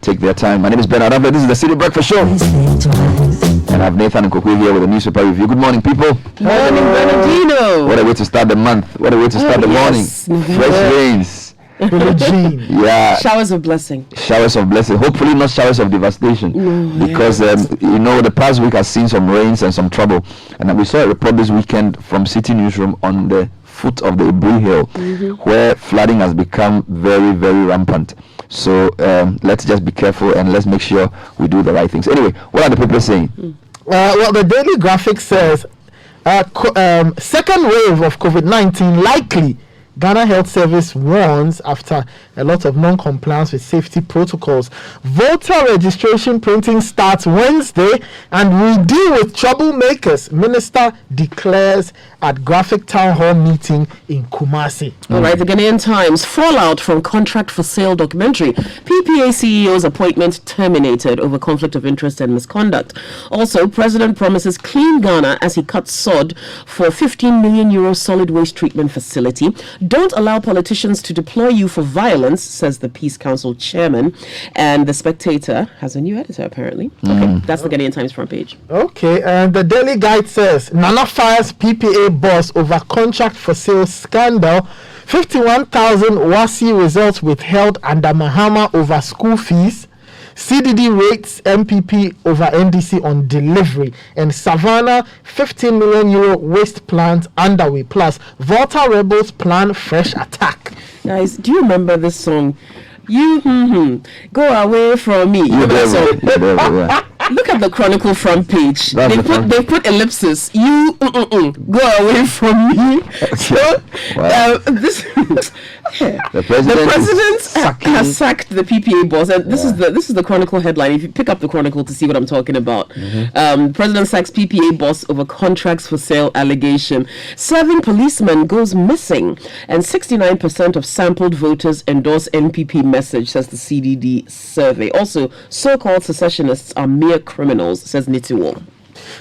take their time. My name is Ben Adambe. This is the City Breakfast Show. And I have Nathan and Kokwe here with a newspaper review. Good morning, people. Good morning, Bernardino. What a way to start the month. What a way to start the morning. Fresh rains. Yeah. Showers of blessing. Showers of blessing. Hopefully not showers of devastation. Because, the past week has seen some rains and some trouble. And we saw a report this weekend from Citi Newsroom on the foot of the Ibri Hill, where flooding has become very, very rampant. So let's just be careful and let's make sure we do the right things. Anyway, what are the people saying? Well, the Daily Graphic says second wave of COVID-19 likely. Ghana Health Service warns after a lot of non-compliance with safety protocols. Voter registration printing starts Wednesday and we deal with troublemakers, Minister declares at Graphic Town Hall meeting in Kumasi. All right, the Ghanaian Times, fallout from contract for sale documentary. PPA CEO's appointment terminated over conflict of interest and misconduct. Also, President promises clean Ghana as he cuts sod for 15 million euro solid waste treatment facility. Don't allow politicians to deploy you for violence, says the Peace Council chairman. And the Spectator has a new editor, apparently. Okay, that's the Ghanaian Times front page. Okay, and the Daily Guide says Nana fires PPA boss over contract for sale scandal. 51,000 WASI results withheld under Mahama over school fees. CDD rates MPP over NDC on delivery. And Savannah, 15 million euro waste plant underway. Plus, Volta rebels plan fresh attack. Guys, do you remember this song? You go away from me. Look at the Chronicle front page. They put ellipsis. You go away from me. So the president has sacked the PPA boss, and this is the Chronicle headline. If you pick up the Chronicle to see what I'm talking about, President sacks PPA boss over contracts for sale allegation. Serving policeman goes missing, and 69% of sampled voters endorse NPP message, says the CDD survey. Also, so-called secessionists are mere criminals, says Nitiwo.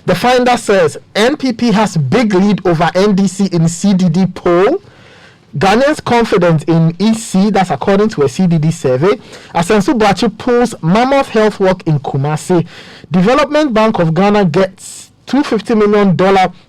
The Finder says NPP has big lead over NDC in CDD poll. Ghanaians confident in EC, that's according to a CDD survey. Asensu Bachi pulls mammoth health work in Kumasi. Development Bank of Ghana gets $250 million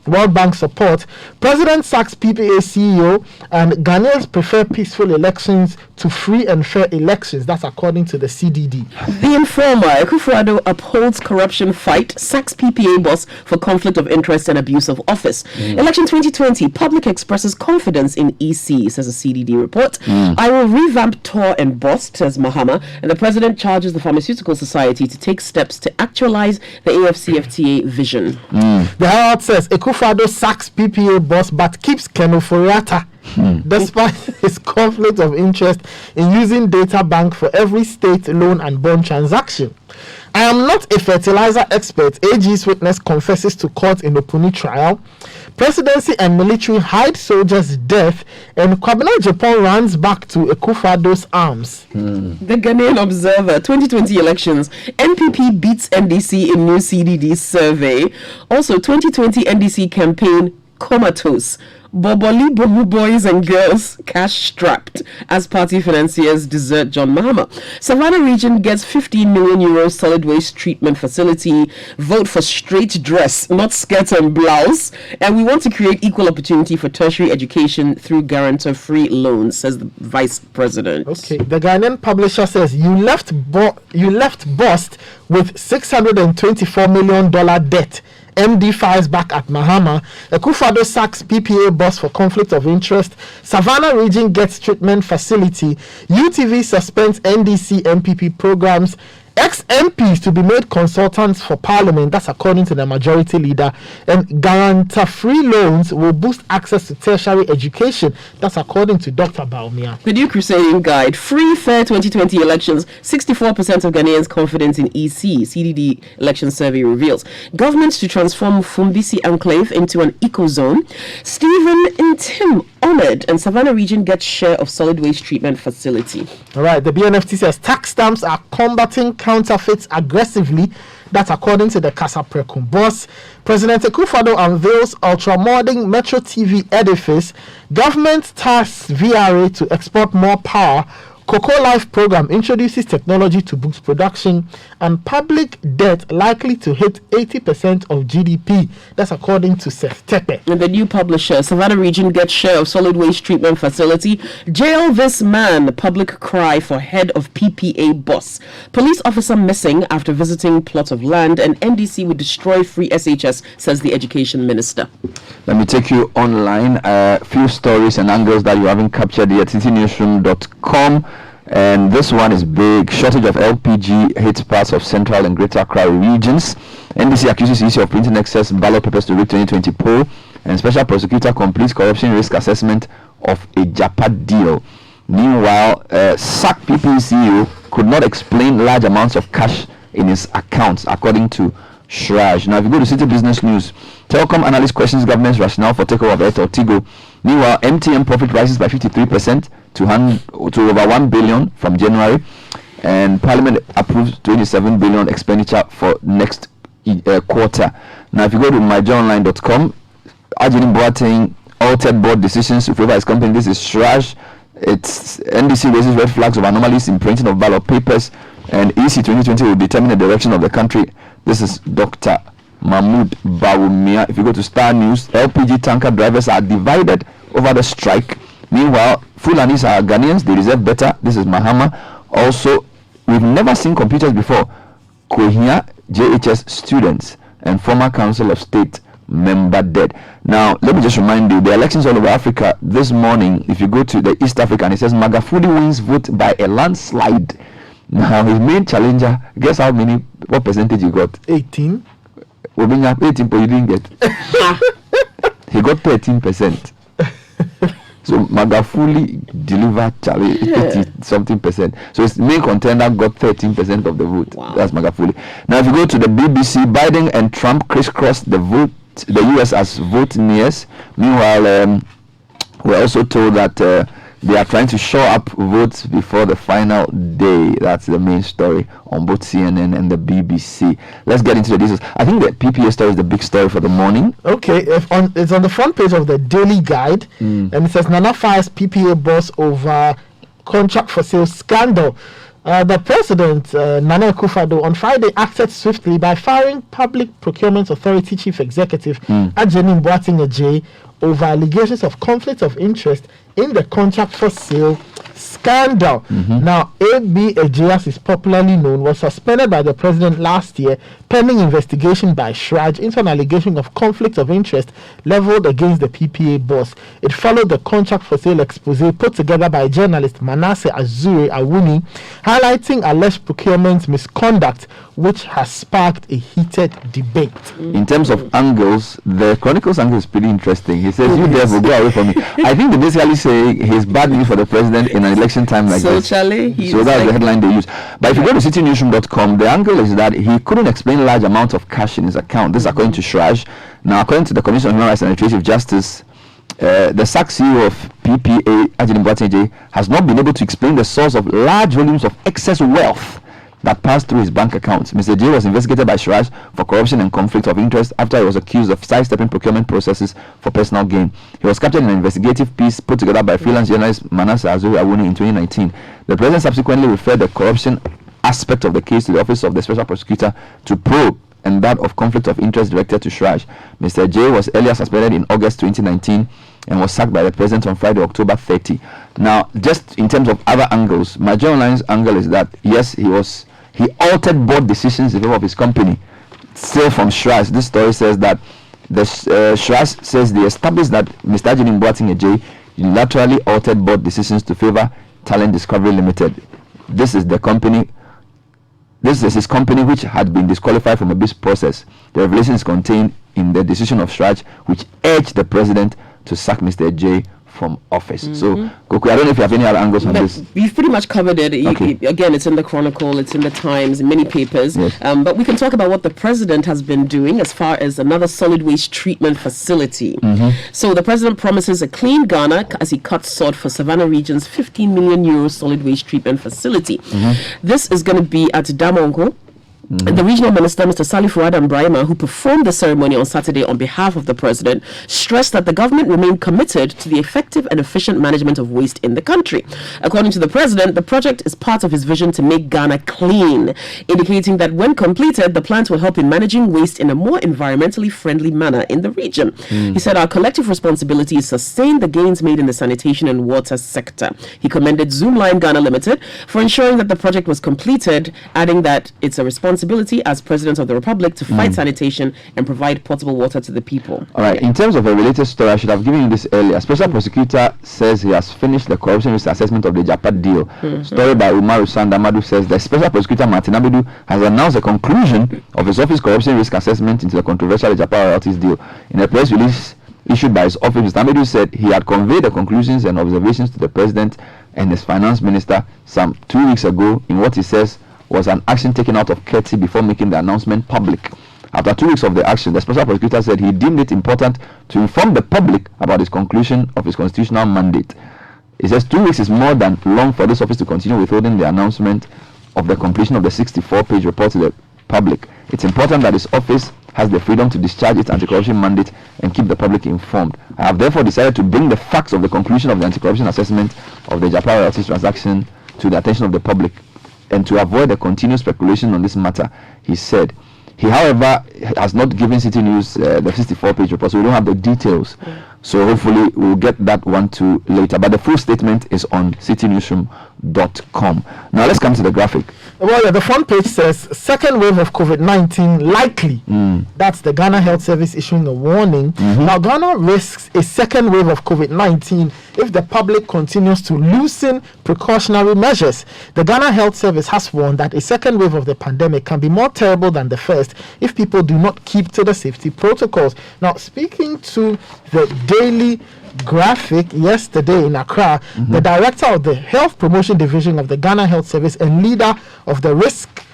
World Bank support. President sacks PPA CEO, and Ghanaians prefer peaceful elections to free and fair elections. That's according to the CDD. The Informer, Akufo-Addo upholds corruption fight, sacks PPA boss for conflict of interest and abuse of office. Election 2020, public expresses confidence in EC, says a CDD report. I will revamp TOR and BOST, says Mahama, and the president charges the Pharmaceutical Society to take steps to actualize the AFCFTA vision. The Herald says Akufo-Addo sacks PPA boss but keeps Kenoforiata despite his conflict of interest in using data bank for every state loan and bond transaction. I am not a fertilizer expert. AG's witness confesses to court in Opuni trial. Presidency and military hide soldiers' death, and Kwabena Japan runs back to Akufo-Addo's arms. The Ghanaian Observer, 2020 elections, NPP beats NDC in new CDD survey. Also, 2020 NDC campaign comatose. Boboli Bobu boys and girls cash strapped as party financiers desert John Mahama. Savannah region gets 15 million euros solid waste treatment facility. Vote for straight dress, not skirt and blouse. And we want to create equal opportunity for tertiary education through guarantor-free loans, says the vice president. Okay, the Ghanaian publisher says you left BOST with $624 million debt. MD fires back at Mahama. Akufo-Addo sacks PPA boss for conflict of interest. Savannah region gets treatment facility. UTV suspends NDC MPP programs. Ex-MPs to be made consultants for parliament, that's according to the majority leader, and guarantor-free loans will boost access to tertiary education, that's according to Dr. Baumia. The new crusading guide, free fair 2020 elections, 64% of Ghanaians confident in EC, CDD election survey reveals. Government to transform Fumbisi enclave into an eco-zone. Stephen Ntim honored, and Savannah region gets share of solid waste treatment facility. All right, the BNFT says tax stamps are combating counterfeits aggressively. That's according to the Casa Precum boss. President Akufo-Addo unveils ultramodern Metro TV edifice. Government tasks VRA to export more power. Cocoa Life program introduces technology to boost production, and public debt likely to hit 80% of GDP. That's according to Seth Tepe. And the new publisher, Savannah Region gets share of solid waste treatment facility. Jail this man, public cry for head of PPA boss. Police officer missing after visiting plot of land, and NDC would destroy free SHS, says the education minister. Let me take you online. A few stories and angles that you haven't captured yet. citinewsroom.com. And this one is big. Shortage of LPG hits parts of central and greater Accra regions. NDC accuses EC of printing excess ballot papers to rig 2020 poll. And special prosecutor completes corruption risk assessment of a Japa deal. Meanwhile, SAC PP CEO could not explain large amounts of cash in his accounts, according to Shraj. Now, if you go to Citi Business News, telecom analyst questions government's rationale for takeover of Airtel Tigo. Meanwhile, MTN profit rises by 53% to over 1 billion from January, and Parliament approves 27 billion expenditure for next quarter. Now, if you go to myjournline.com, Ajini Boateng altered board decisions to favor his company. This is Shraj. It's NDC raises red flags of anomalies in printing of ballot papers, and EC 2020 will determine the direction of the country. This is Dr. Mahmoud Bawumia. If you go to Star News, LPG tanker drivers are divided over the strike. Meanwhile, Fulanis are Ghanaians, they deserve better. This is Mahama. Also, we've never seen computers before. Kohia JHS students and former Council of State member dead. Now, let me just remind you, the elections all over Africa this morning, if you go to the East African, it says Magafuli wins vote by a landslide. Now, his main challenger, guess what percentage he got? 18. We'll bring up 18, but you didn't get. He got 13%. So Magafuli delivered 80-something%. So his main contender got 13% of the vote. Wow. That's Magafuli. Now, if you go to the BBC, Biden and Trump crisscrossed the US as vote nears. Meanwhile, we're also told that they are trying to shore up votes before the final day. That's the main story on both CNN and the BBC. Let's get into the details. I think the PPA story is the big story for the morning. Okay, it's on the front page of the Daily Guide, and it says Nana fires PPA boss over contract for sale scandal. The president, Nana Akufo-Addo, on Friday acted swiftly by firing Public Procurement Authority Chief Executive Ajeni Boateng over allegations of conflict of interest in the contract for sale scandal. Now, A.B. Ejie, as is popularly known, was suspended by the president last year pending investigation by Shraj into an allegation of conflict of interest leveled against the PPA boss. It followed the contract for sale expose put together by journalist Manasseh Azure Awuni, highlighting alleged procurement misconduct, which has sparked a heated debate. In terms of angles, the Chronicles angle is pretty interesting. He says, "You devil, go away from me." I think they basically say he's bad news for the president in an election time like this. So that's the headline they use. But if you go to citinewsroom.com, the angle is that he couldn't explain large amounts of cash in his account. This is according to Shraj. Now, according to the Commission on Human Rights and Administrative Justice, the SAC CEO of PPA, Ajini Boateng, has not been able to explain the source of large volumes of excess wealth that passed through his bank accounts. Mr. J was investigated by Shraj for corruption and conflict of interest after he was accused of sidestepping procurement processes for personal gain. He was captured in an investigative piece put together by freelance journalist Manasseh Azure Awuni in 2019. The president subsequently referred the corruption aspect of the case to the Office of the Special Prosecutor to probe, and that of conflict of interest directed to Shraj. Mr. J was earlier suspended in August 2019 and was sacked by the president on Friday, October 30. Now, just in terms of other angles, my journalist's angle is that yes, he altered board decisions in favor of his company. Still from Shraj, this story says that the Shraj says they established that Mr. Ajini Boateng unilaterally altered board decisions to favor Talent Discovery Limited. This is his company which had been disqualified from a bid process. The revelation is contained in the decision of Shraj, which urged the president to sack Mr. J from office. So, Koku, I don't know if you have any other angles on this. We've pretty much covered it. Okay. Again, it's in the Chronicle, it's in the Times, in many papers. Yes. But we can talk about what the president has been doing as far as another solid waste treatment facility. So the president promises a clean Ghana as he cuts sod for Savannah Region's 15 million euro solid waste treatment facility. This is going to be at Damongo, The regional minister, Mr. Salih Fuad Brahima, who performed the ceremony on Saturday on behalf of the president, stressed that the government remained committed to the effective and efficient management of waste in the country. According to the president, the project is part of his vision to make Ghana clean, indicating that when completed, the plant will help in managing waste in a more environmentally friendly manner in the region. He said our collective responsibility is to sustain the gains made in the sanitation and water sector. He commended Zoomline Ghana Limited for ensuring that the project was completed, adding that it's a responsibility as President of the Republic to fight sanitation and provide potable water to the people. All right, in terms of a related story, I should have given you this earlier. Special prosecutor says he has finished the corruption risk assessment of the Japat deal. Story by Umaru Sandamadu says the Special Prosecutor Martin Abidu has announced the conclusion of his office corruption risk assessment into the controversial Japat royalties deal. In a press release issued by his office, Mr. Abidu said he had conveyed the conclusions and observations to the President and his Finance Minister some 2 weeks ago in what he says was an action taken out of courtesy before making the announcement public. After 2 weeks of the action, the Special Prosecutor said he deemed it important to inform the public about his conclusion of his constitutional mandate. He says 2 weeks is more than long for this office to continue withholding the announcement of the completion of the 64-page report to the public. It's important that his office has the freedom to discharge its anti-corruption mandate and keep the public informed. I have therefore decided to bring the facts of the conclusion of the anti-corruption assessment of the Japan royalties transaction to the attention of the public, and to avoid the continuous speculation on this matter, he said. He, however, has not given Citi News the 64-page report, so we don't have the details. So hopefully we'll get that one too later. But the full statement is on citinewsroom.com. Now let's come to the graphic. Well, yeah, the front page says second wave of COVID-19 likely. That's the Ghana Health Service issuing a warning. Now, Ghana risks a second wave of COVID-19 if the public continues to loosen precautionary measures. The Ghana Health Service has warned that a second wave of the pandemic can be more terrible than the first if people do not keep to the safety protocols. Now, speaking to the Daily Graphic yesterday in Accra, the director of the Health Promotion Division of the Ghana Health Service and leader of the Risk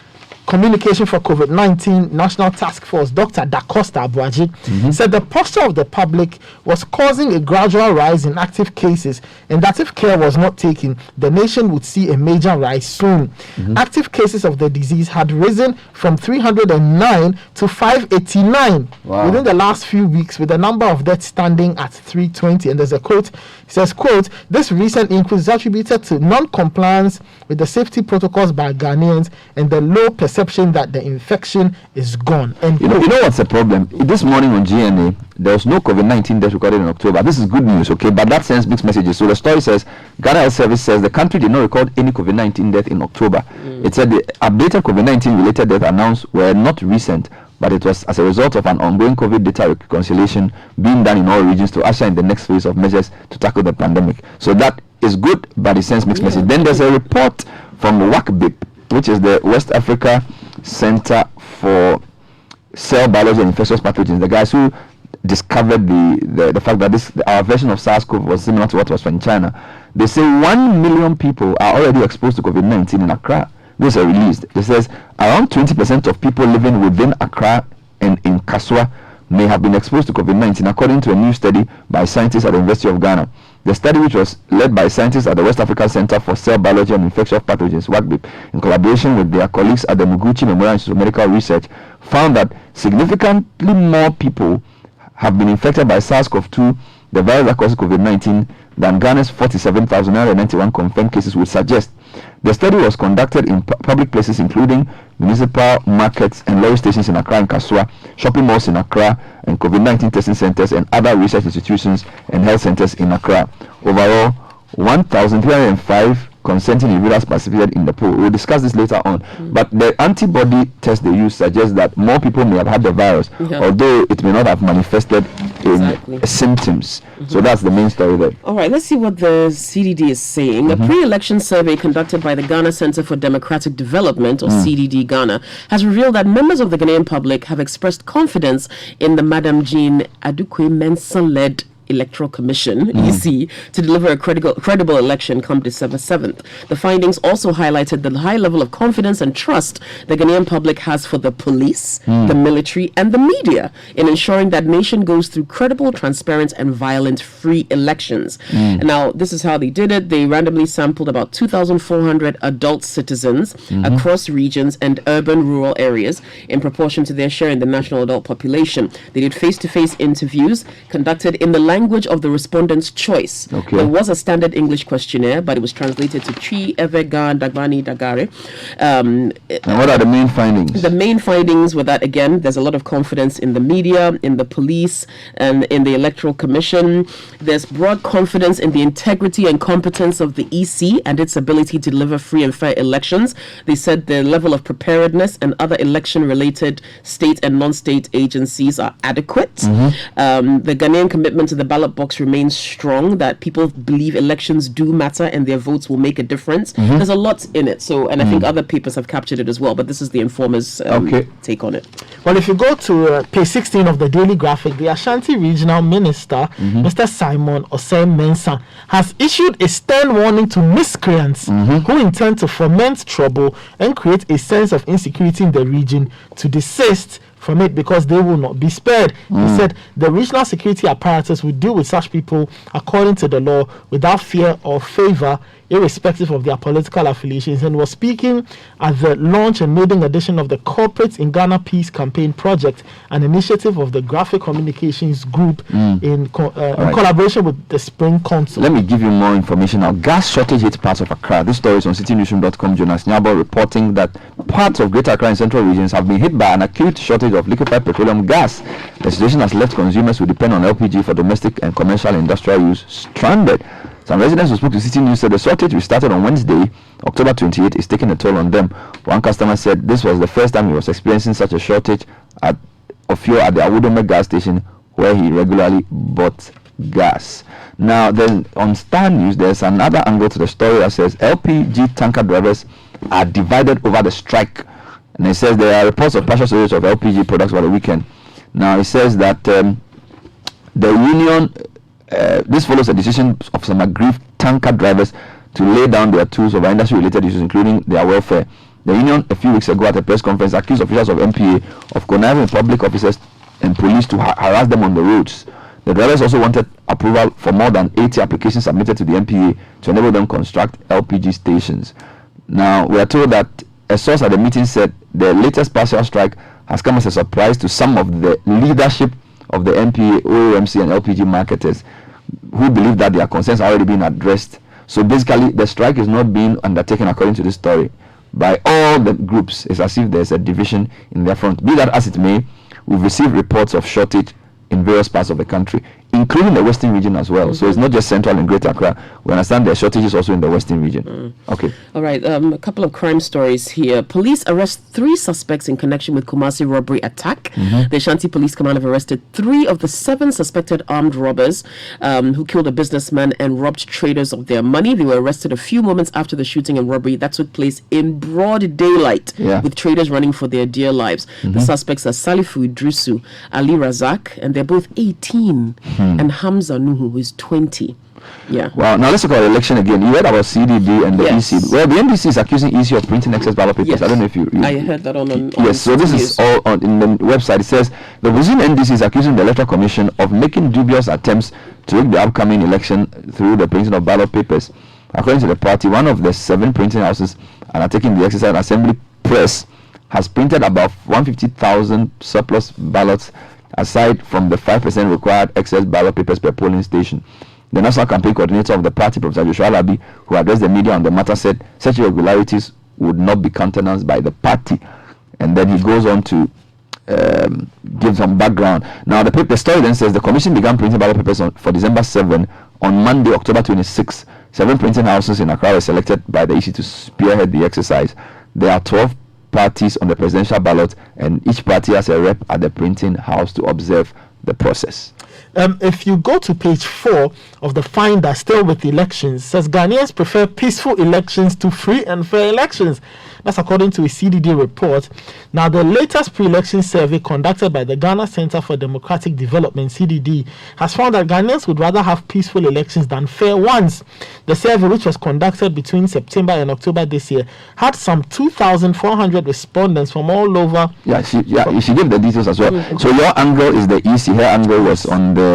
Communication for COVID-19 National Task Force, Dr. Dacosta Abuaji, said the posture of the public was causing a gradual rise in active cases, and that if care was not taken, the nation would see a major rise soon. Active cases of the disease had risen from 309 to 589 within the last few weeks, with the number of deaths standing at 320. And there's a quote, it says, quote, "This recent increase is attributed to non-compliance with the safety protocols by Ghanaians and the low perception that the infection is gone." And you know what's the problem? This morning on GNA, there was no COVID-19 death recorded in October. This is good news, okay? But that sends mixed messages. So the story says, Ghana Health Service says the country did not record any COVID-19 death in October. It said the updated COVID-19 related deaths announced were not recent, but it was as a result of an ongoing COVID data reconciliation being done in all regions to usher in the next phase of measures to tackle the pandemic. So that is good, but it sends mixed message. Then there's a report from WACBIP, which is the West Africa Center for Cell Biology and Infectious Pathogens, the guys who discovered the fact that our version of SARS-CoV was similar to what was from China. They say 1 million people are already exposed to COVID-19 in Accra. Those are released. It says around 20% of people living within Accra and in Kaswa may have been exposed to COVID-19, according to a new study by scientists at the University of Ghana. The study, which was led by scientists at the West African Center for Cell Biology and Infectious Pathogens, WACBIP, in collaboration with their colleagues at the Muguchi Memorial Institute of Medical Research, found that significantly more people have been infected by SARS-CoV-2, the virus that causes COVID-19, than Ghana's 47,991 confirmed cases would suggest. The study was conducted in public places including municipal markets and lorry stations in Accra and Kaswa, shopping malls in Accra, and COVID-19 testing centers and other research institutions and health centers in Accra. Overall, 1,305 consenting individuals participated in the poll. We'll discuss this later on. But the antibody test they use suggests that more people may have had the virus, although it may not have manifested in symptoms. So that's the main story there. All right, let's see what the CDD is saying. A pre-election survey conducted by the Ghana Center for Democratic Development, or CDD Ghana, has revealed that members of the Ghanaian public have expressed confidence in the Madam Jean Adukwe Mensah-led Electoral Commission, EC, to deliver a credible election come December 7th. The findings also highlighted the high level of confidence and trust the Ghanaian public has for the police, the military, and the media in ensuring that nation goes through credible, transparent, and violent-free elections. And now, this is how they did it. They randomly sampled about 2,400 adult citizens across regions and urban rural areas in proportion to their share in the national adult population. They did face-to-face interviews conducted in the language of the respondent's choice. Okay. There was a standard English questionnaire, but it was translated to Chi, Evegan, Dagbani, Dagare. And what are the main findings? The main findings were that, again, there's a lot of confidence in the media, in the police, and in the Electoral Commission. There's broad confidence in the integrity and competence of the EC and its ability to deliver free and fair elections. They said the level of preparedness and other election-related state and non-state agencies are adequate. The Ghanaian commitment to the ballot box remains strong, that people believe elections do matter and their votes will make a difference. There's a lot in it, so, and I think other papers have captured it as well, but this is the Informer's take on it. Well, if you go to page 16 of the Daily Graphic, the Ashanti Regional Minister, Mr. Simon Osei Mensah, has issued a stern warning to miscreants who intend to foment trouble and create a sense of insecurity in the region to desist from it because they will not be spared. He said the regional security apparatus will deal with such people according to the law without fear or favor, irrespective of their political affiliations, and was speaking at the launch and maiden edition of the Corporates in Ghana Peace Campaign Project, an initiative of the Graphic Communications Group in collaboration with the Spring Council. Let me give you more information now. Gas shortage hit parts of Accra. This story is on citynewsroom.com. Jonas Nyabo reporting that parts of Greater Accra and central regions have been hit by an acute shortage of liquefied petroleum gas. The situation has left consumers who depend on LPG for domestic and commercial industrial use stranded. Some residents who spoke to Citi News said the shortage, which started on Wednesday, October 28, is taking a toll on them. One customer said this was the first time he was experiencing such a shortage of fuel at the Awudome gas station where he regularly bought gas. Now, then on Star News, there's another angle to the story that says LPG tanker drivers are divided over the strike. And it says there are reports of partial shortage of LPG products over the weekend. Now, it says that the union... this follows a decision of some aggrieved tanker drivers to lay down their tools over industry-related issues, including their welfare. The union, a few weeks ago at a press conference, accused officials of MPA of conniving public officers and police to harass them on the roads. The drivers also wanted approval for more than 80 applications submitted to the MPA to enable them construct LPG stations. Now, we are told that a source at the meeting said the latest partial strike has come as a surprise to some of the leadership of the MPA, OAMC, and LPG marketers who believe that their concerns are already being addressed. So basically, the strike is not being undertaken according to this story by all the groups. It's as if there's a division in their front. Be that as it may, we've received reports of shortage in various parts of the country, including the Western region as well. So it's not just Central and Greater Accra. We understand there are shortages also in the Western region. Okay. All right. A couple of crime stories here. Police arrest 3 suspects in connection with Kumasi robbery attack. The Ashanti Police Command have arrested 3 of the 7 suspected armed robbers who killed a businessman and robbed traders of their money. They were arrested a few moments after the shooting and robbery that took place in broad daylight, with traders running for their dear lives. The suspects are Salifu Idrisu, Ali Razak, and they're both 18, and Hamza Nuhu, who is 20. Yeah. Well, now let's talk about election again. You heard about CDB and the EC. Well, the NDC is accusing EC of printing excess ballot papers. I don't know if you I heard that on yes, so this is all on in the website. It says the Brazilian NDC is accusing the Electoral Commission of making dubious attempts to rig the upcoming election through the printing of ballot papers. According to the party, one of the 7 printing houses undertaking the exercise, Assembly Press, has printed about 150,000 surplus ballots aside from the 5% required excess ballot papers per polling station. The National Campaign Coordinator of the party, Professor Joshua Alabi, who addressed the media on the matter, said such irregularities would not be countenanced by the party. And then he goes on to give some background. Now, the story then says the commission began printing ballot papers for December 7. On Monday, October 26, 7 printing houses in Accra were selected by the EC to spearhead the exercise. There are 12 parties on the presidential ballot, and each party has a rep at the printing house to observe the process. If you go to page 4 of the Finder, still with elections, says Ghanaians prefer peaceful elections to free and fair elections. That's according to a CDD report. Now, the latest pre-election survey conducted by the Ghana Center for Democratic Development, CDD, has found that Ghanaians would rather have peaceful elections than fair ones. The survey, which was conducted between September and October this year, had some 2,400 respondents from all over. Yeah, she gave the details as well. So your angle is the EC, her angle was on the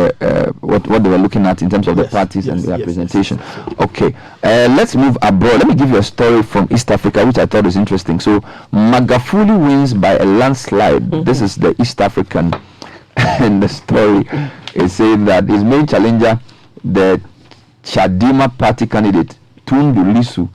what they were looking at in terms of the parties and the representation. Okay, let's move abroad. Let me give you a story from East Africa, which I thought was interesting. So Magafuli wins by a landslide. This is the East African, and the story is saying that his main challenger, the Chadema party candidate Tundu Lissu,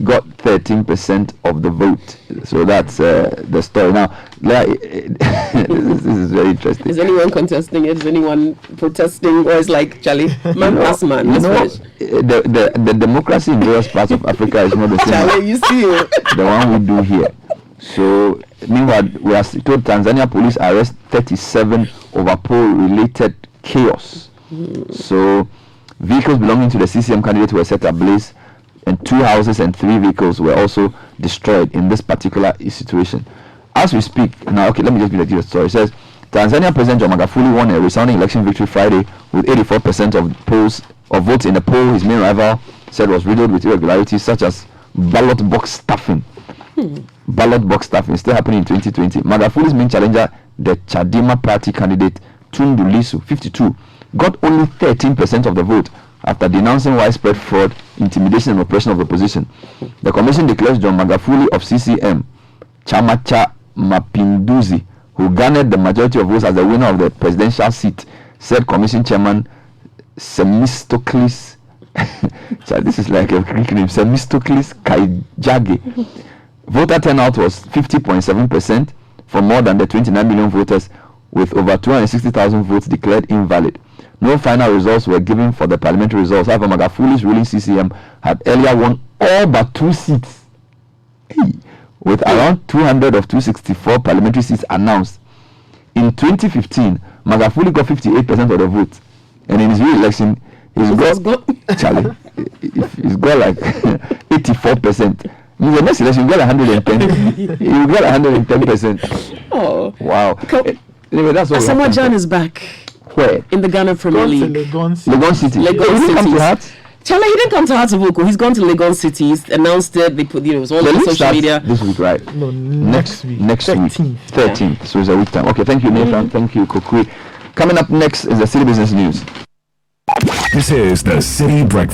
got 13% of the vote. So that's the story. Now, this is very interesting. Is anyone contesting it? Is anyone protesting? Or is like, Charlie, man pass man? The democracy in various parts of Africa is not the same. Charlie, you see the one we do here. So, meanwhile, we are told Tanzania police arrest 37 over poll-related chaos. So, vehicles belonging to the CCM candidate were set ablaze, and 2 houses and 3 vehicles were also destroyed in this particular situation. As we speak now, okay, let me just give you the story. It says Tanzania President John Magufuli won a resounding election victory Friday with 84% of votes in the poll. His main rival said was riddled with irregularities such as ballot box stuffing. Ballot box stuffing still happening in 2020. Magafuli's main challenger, the Chadema party candidate Tundu Lissu, 52, got only 13% of the vote after denouncing widespread fraud, intimidation, and oppression of the opposition. The commission declares John Magufuli of CCM, Chamacha Mapinduzi, who garnered the majority of votes as the winner of the presidential seat, said Commission Chairman Semistocles. This is like a Greek name, Semistocles Kaijage. Voter turnout was 50.7% for more than the 29 million voters, with over 260,000 votes declared invalid. No final results were given for the parliamentary results. However, Magafuli's ruling CCM had earlier won all but 2 seats, with around 200 of 264 parliamentary seats announced. In 2015, Magafuli got 58% of the vote, and in his re-election, he's got like 84%. In the next election, you get 110. You get 110%. Oh, wow! Anyway, that's what. Asamoah Gyan is back. Where? In the Ghana Premier League. Legon City. Legon He didn't come to Hearts? Charlie, he didn't come to Hearts of Oak. He's gone to Legon City. He's announced it. They put, it was all over social media. This week, right? No, next week. Next 13th. week. 13th. So it's a week time. Okay, thank you, Nathan. Thank you, Kokui. Coming up next is the City Business News. This is the City Breakfast.